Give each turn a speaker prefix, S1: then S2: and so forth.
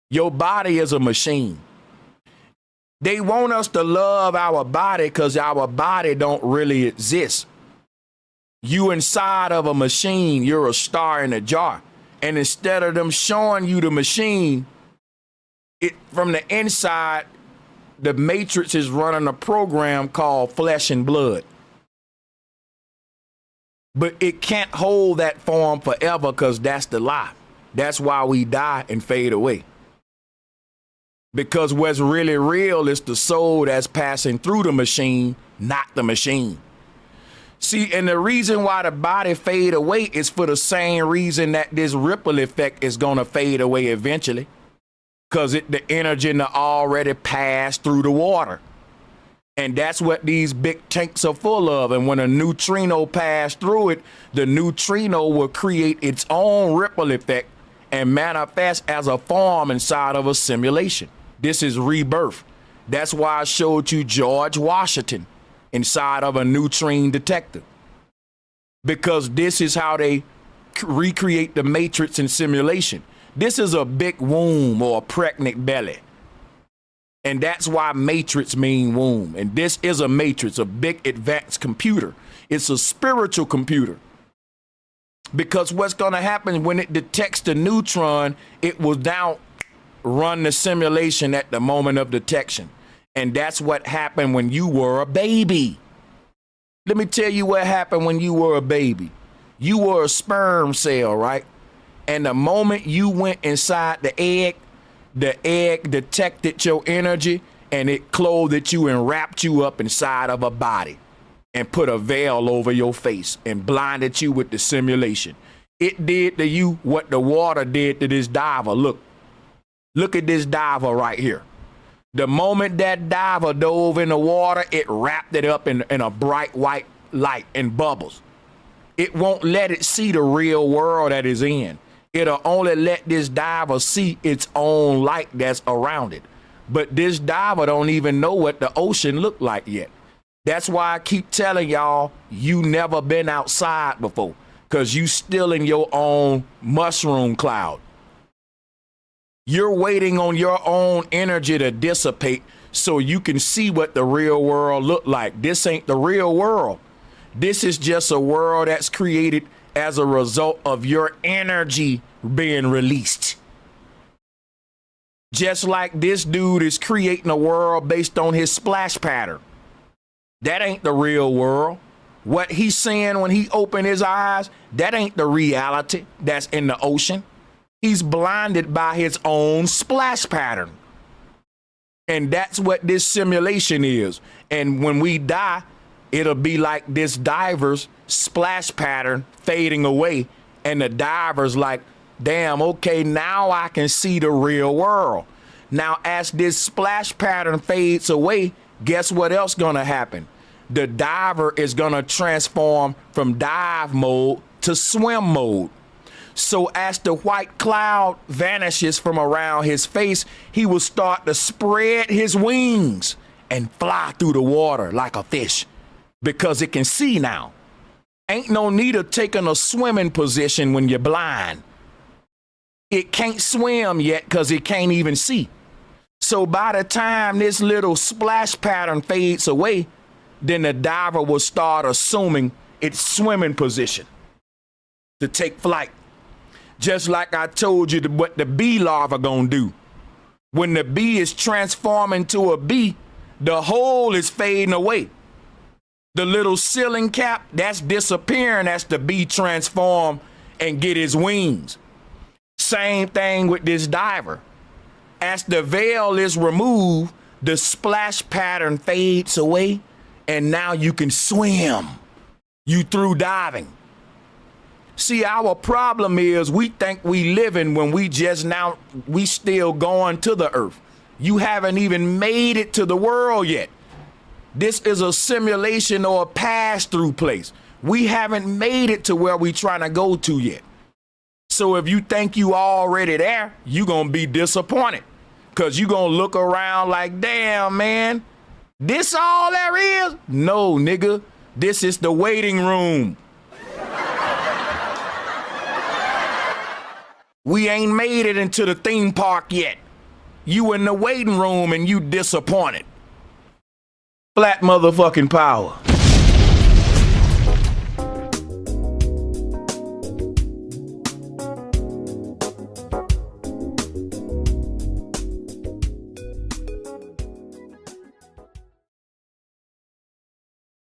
S1: Your body is a machine. They want us to love our body because our body don't really exist. You inside of a machine, you're a star in a jar. And instead of them showing you the machine, from the inside, the Matrix is running a program called flesh and blood. But it can't hold that form forever because that's the lie. That's why we die and fade away. Because what's really real is the soul that's passing through the machine, not the machine. See, and the reason why the body fade away is for the same reason that this ripple effect is going to fade away eventually. Because the energy already passed through the water. And that's what these big tanks are full of. And when a neutrino passes through it, the neutrino will create its own ripple effect and manifest as a form inside of a simulation. This is rebirth. That's why I showed you George Washington inside of a neutrino detector. Because this is how they recreate the matrix in simulation. This is a big womb or a pregnant belly. And that's why matrix mean womb. And this is a matrix, a big advanced computer. It's a spiritual computer. Because what's going to happen when it detects the neutron, it will now run the simulation at the moment of detection. And that's what happened when you were a baby. Let me tell you what happened when you were a baby. You were a sperm cell, right? And the moment you went inside the egg detected your energy and it clothed you and wrapped you up inside of a body and put a veil over your face and blinded you with the simulation. It did to you what the water did to this diver. Look at this diver right here. The moment that diver dove in the water, it wrapped it up in a bright white light and bubbles. It won't let it see the real world that is in. It'll only let this diver see its own light that's around it. But this diver don't even know what the ocean looked like yet. That's why I keep telling y'all, you never been outside before, because you still in your own mushroom cloud. You're waiting on your own energy to dissipate so you can see what the real world look like. This ain't the real world. This is just a world that's created as a result of your energy being released. Just like this dude is creating a world based on his splash pattern. That ain't the real world. What he's seeing when he opened his eyes, that ain't the reality that's in the ocean. He's blinded by his own splash pattern. And that's what this simulation is. And when we die, it'll be like this diver's splash pattern fading away. And the diver's like, damn, okay, now I can see the real world. Now, as this splash pattern fades away, guess what else gonna happen? The diver is gonna transform from dive mode to swim mode. So as the white cloud vanishes from around his face, he will start to spread his wings and fly through the water like a fish because it can see now. Ain't no need of taking a swimming position when you're blind. It can't swim yet because it can't even see. So by the time this little splash pattern fades away, then the diver will start assuming its swimming position to take flight. Just like I told you what the bee larva gonna do. When the bee is transforming to a bee, the hole is fading away. The little ceiling cap, that's disappearing as the bee transform and get his wings. Same thing with this diver. As the veil is removed, the splash pattern fades away, and now you can swim. You through diving. See, our problem is we think we living when we still going to the earth. You haven't even made it to the world yet. This is a simulation or a pass-through place. We haven't made it to where we trying to go to yet. So if you think you already there, you gonna be disappointed. Cause you gonna look around like, damn, man, this all there is? No, nigga, this is the waiting room. We ain't made it into the theme park yet. You in the waiting room and you disappointed. Flat motherfucking power.